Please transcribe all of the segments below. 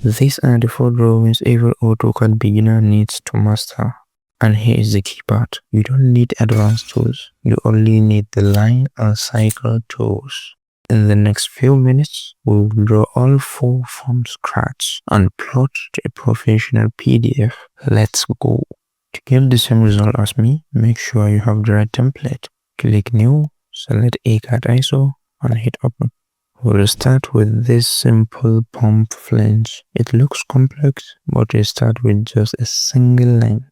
These are the 4 drawings every AutoCAD beginner needs to master. And here is the key part. You don't need advanced tools. You only need the line and cycle tools. In the next few minutes, we will draw all 4 from scratch and plot a professional PDF. Let's go. To get the same result as me, make sure you have the right template. Click New, select AutoCAD ISO, and hit Open. We'll start with this simple pump flange. It looks complex, but we start with just a single line.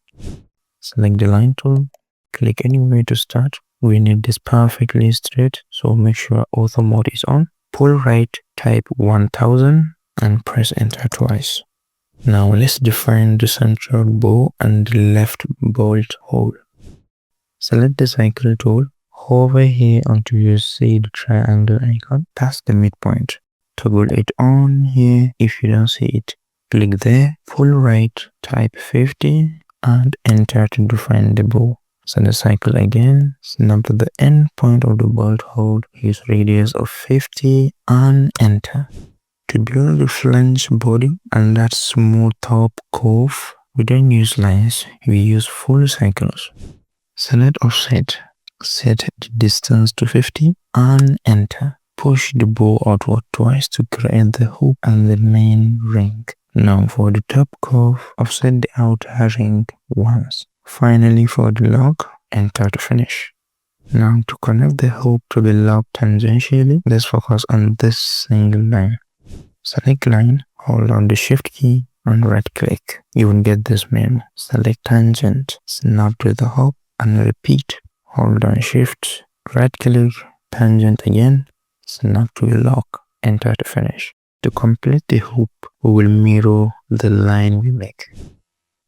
Select the line tool, click anywhere to start. We need this perfectly straight, so make sure auto mode is on. Pull right, type 1000 and press enter twice. Now let's define the central bow and the left bolt hole. Select the cycle tool, hover here until you see the triangle icon. That's the midpoint. Toggle it on here if you don't see it. Click there, pull right, type 50 and enter to define the bow. Set the cycle again, snap to the end point of the bolt hole, use radius of 50 and enter. To build the flange body and that smooth top curve, we don't use lines, we use full cycles. Select offset, set the distance to 50 and enter. Push the bow outward twice to create the hook and the main ring. Now for the top curve, offset the outer ring once. Finally for the lock, enter to finish. Now to connect the hook to the lock tangentially, let's focus on this single line. Select line, hold on the shift key and right click. You will get this menu. Select tangent, snap to the hook and repeat. Hold on shift, right click, tangent again, snap to the lock, enter to finish. To complete the hoop, we will mirror the line we make.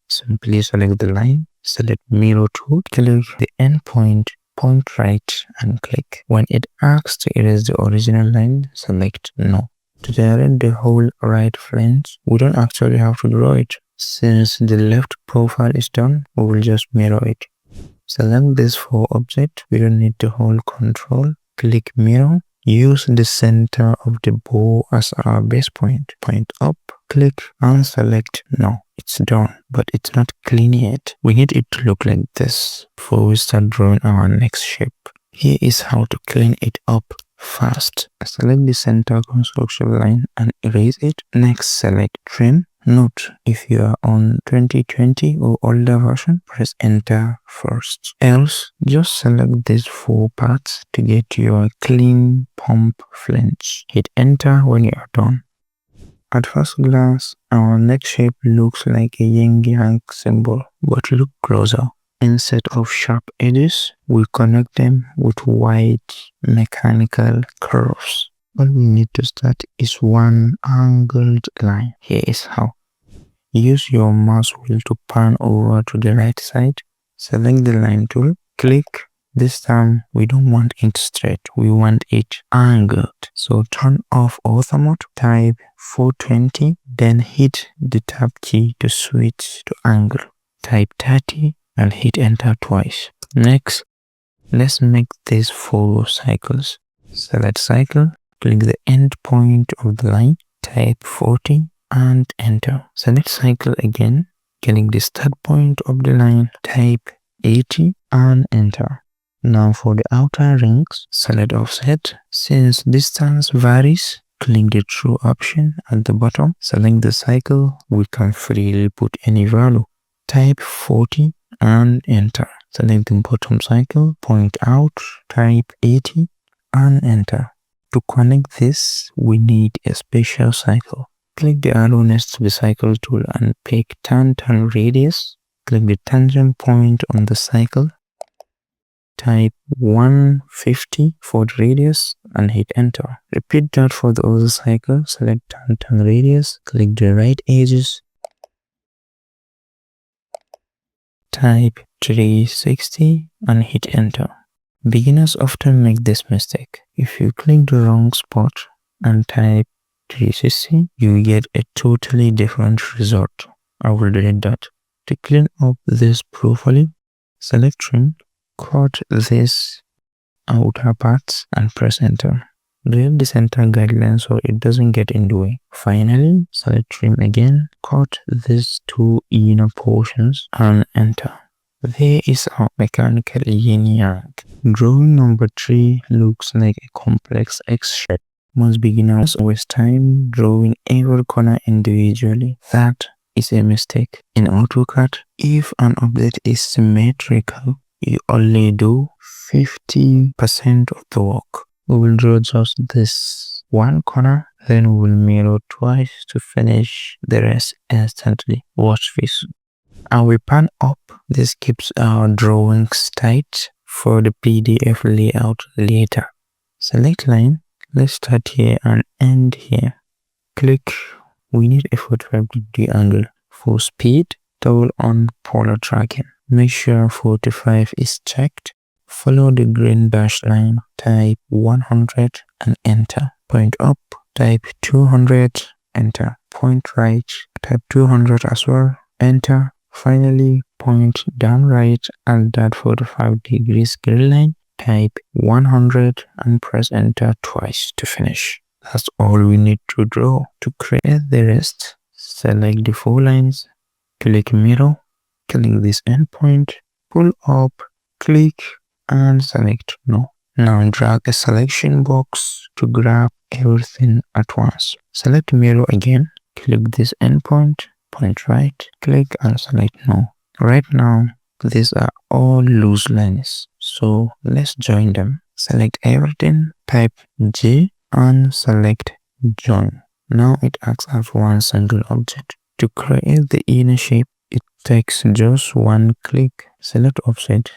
Simply select the line, select mirror tool, click the end point, point right and click. When it asks to erase the original line, select no. To generate the whole right flange, we don't actually have to draw it. Since the left profile is done, we will just mirror it. Select this 4 object, we don't need to hold control, click mirror, use the center of the bow as our base point. Point up, click and select no. It's done, but it's not clean yet. We need it to look like this before we start drawing our next shape. Here is how to clean it up fast. Select the center construction line and erase it. Next, select trim. Note, if you are on 2020 or older version, press enter first. Else, just select these 4 parts to get your clean pump flange. Hit enter when you are done. At first glance, our next shape looks like a yin-yang symbol, but look closer. Instead of sharp edges, we connect them with wide mechanical curves. All we need to start is one angled line. Here is how. Use your mouse wheel to pan over to the right side. Select the line tool. Click. This time, we don't want it straight. We want it angled. So turn off auto mode. Type 420. Then hit the tab key to switch to angle. Type 30 and hit enter twice. Next, let's make these 4 cycles. Select cycle. Click the end point of the line, type 40 and enter. Select cycle again, click the start point of the line, type 80 and enter. Now for the outer rings, select offset. Since distance varies, click the true option at the bottom. Select the cycle, we can freely put any value. Type 40 and enter. Select the bottom cycle, point out, type 80 and enter. To connect this, we need a special cycle. Click the arrow next to the cycle tool and pick turn radius. Click the tangent point on the cycle. Type 150 for the radius and hit enter. Repeat that for the other cycle. Select turn radius. Click the right edges. Type 360 and hit enter. Beginners often make this mistake. If you click the wrong spot and type 360, you get a totally different result. I will delete that. To clean up this properly, select trim, cut this outer parts and press enter. Draw the center guideline so it doesn't get in the way. Finally, select trim again, cut these two inner portions and enter. There is our mechanical yin yang. Drawing number 3 looks like a complex X shape. Most beginners waste time drawing every corner individually. That is a mistake. In AutoCAD, if an object is symmetrical, you only do 50% of the work. We will draw just this one corner, then we will mirror twice to finish the rest instantly. Watch this. And we pan up. This keeps our drawings tight for the PDF layout later. Select line. Let's start here and end here. Click. We need a 45-degree angle. For speed, toggle on polar tracking. Make sure 45 is checked. Follow the green dashed line. Type 100 and enter. Point up. Type 200. Enter. Point right. Type 200 as well. Enter. Finally, point down right at that 45 degrees green line. Type 100 and press enter twice to finish. That's all we need to draw. To create the rest, select the 4 lines, click mirror, click this endpoint, pull up, click and select no. Now drag a selection box to grab everything at once. Select mirror again, click this endpoint, point right, click and select no. Right now, these are all loose lines, so let's join them. Select everything, type J and select join. Now it acts as one single object. To create the inner shape, it takes just one click. Select offset,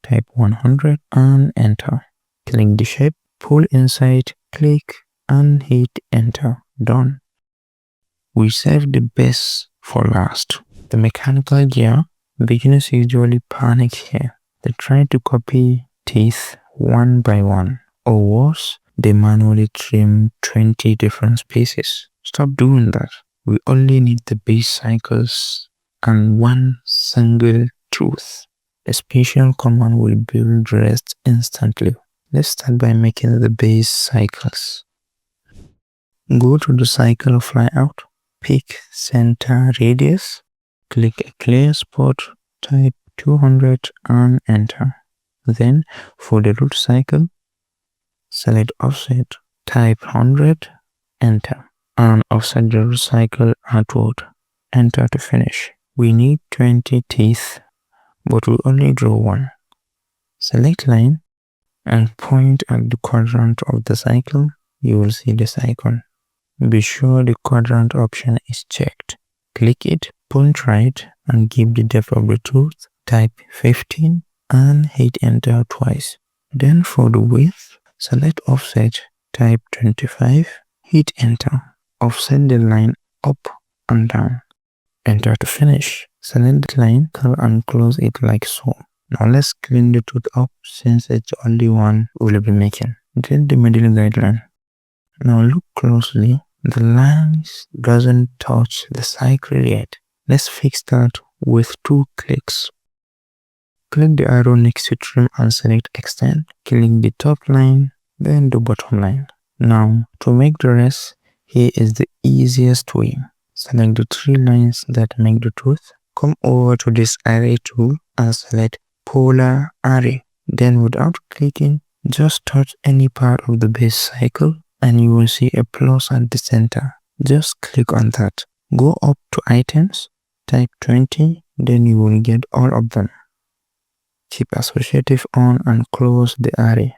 type 100 and enter. Click the shape, pull inside, click and hit enter. Done. We save the base for last. The mechanical gear. Beginners usually panic here. They try to copy teeth one by one, or worse, they manually trim 20 different spaces. Stop doing that. We only need the base cycles and one single tooth. A special command will build the rest instantly. Let's start by making the base cycles. Go to the cycle flyout, pick center radius, click a clear spot, type 200 and enter. Then for the root cycle, select offset, type 100, enter. And offset the root cycle outward, enter to finish. We need 20 teeth, but we only draw one. Select line and point at the quadrant of the cycle. You will see this icon. Be sure the quadrant option is checked. Click it, point right and give the depth of the tooth, type 15 and hit enter twice. Then for the width, select offset, type 25, hit enter. Offset the line up and down. Enter to finish. Select the line, curl and close it like so. Now let's clean the tooth up since it's only one we'll be making. Get the middle guideline. Now look closely. The lines doesn't touch the cycle yet. Let's fix that with 2 clicks. Click the arrow next to trim and select extend. Click the top line, then the bottom line. Now to make the rest, here is the easiest way. Select the 3 lines that make the tooth. Come over to this array tool and select polar array. Then without clicking, just touch any part of the base cycle and you will see a plus at the center. Just click on that. Go up to items, type 20, then you will get all of them. Keep associative on and close the array.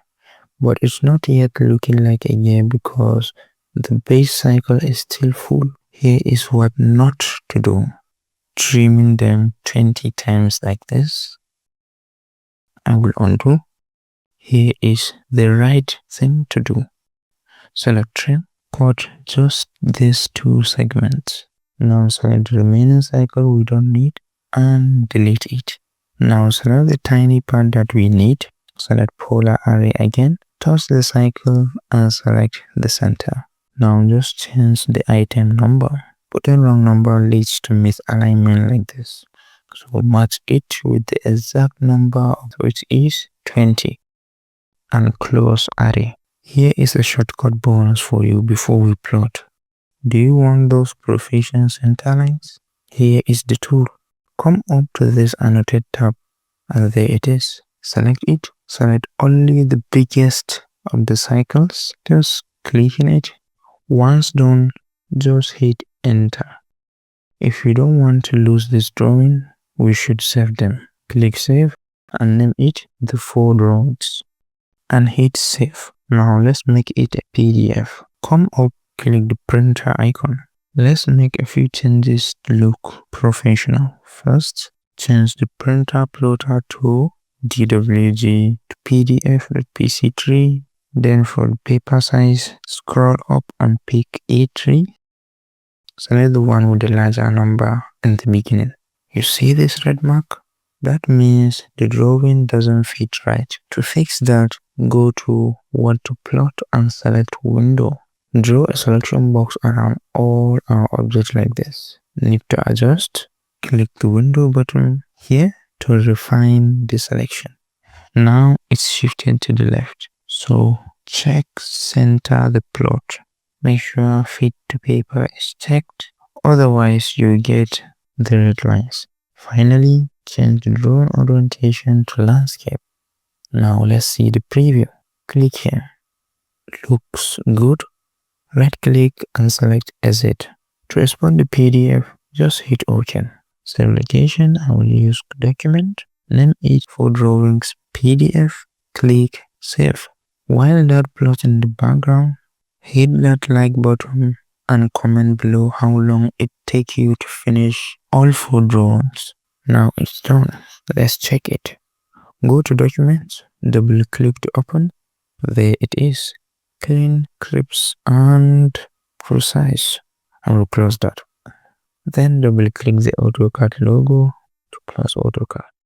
But it's not yet looking like a gear because the base cycle is still full. Here is what not to do. Trimming them 20 times like this. I will undo. Here is the right thing to do. Select trim, cut just these 2 segments. Now select the remaining cycle we don't need and delete it. Now select the tiny part that we need. Select polar array again, touch the cycle and select the center. Now just change the item number. Putting wrong number leads to misalignment like this. So match it with the exact number which is 20 and close array. Here is a shortcut bonus for you before we plot. Do you want those profession center lines? Here is the tool. Come up to this annotate tab and there it is. Select it. Select only the biggest of the cycles. Just click in it. Once done, just hit enter. If you don't want to lose this drawing, we should save them. Click save and name it the 4 drawings and hit save. Now let's make it a PDF. Come up, click the printer icon. Let's make a few changes to look professional. First, change the printer plotter to DWG to PDF.pc3. Then for the paper size, scroll up and pick A3. Select the one with the larger number in the beginning. You see this red mark? That means the drawing doesn't fit right. To fix that, go to what to plot and select window. Draw a selection box around all our objects like this. Need to adjust? Click the window button here to refine the selection. Now it's shifted to the left. So check center the plot. Make sure fit to paper is checked. Otherwise you get the red lines. Finally, change the drawing orientation to landscape. Now let's see the preview. Click here. Looks good. Right click and select Exit. To export the PDF, just hit OK. Save location, I will use document. Name it for drawings PDF. Click Save. While that plot in the background, hit that like button and comment below how long it takes you to finish all 4 drawings. Now it's done. Let's check it. Go to Documents, double click to open. There it is. Clean, crisp and precise. I will close that. Then double click the AutoCAD logo to close AutoCAD.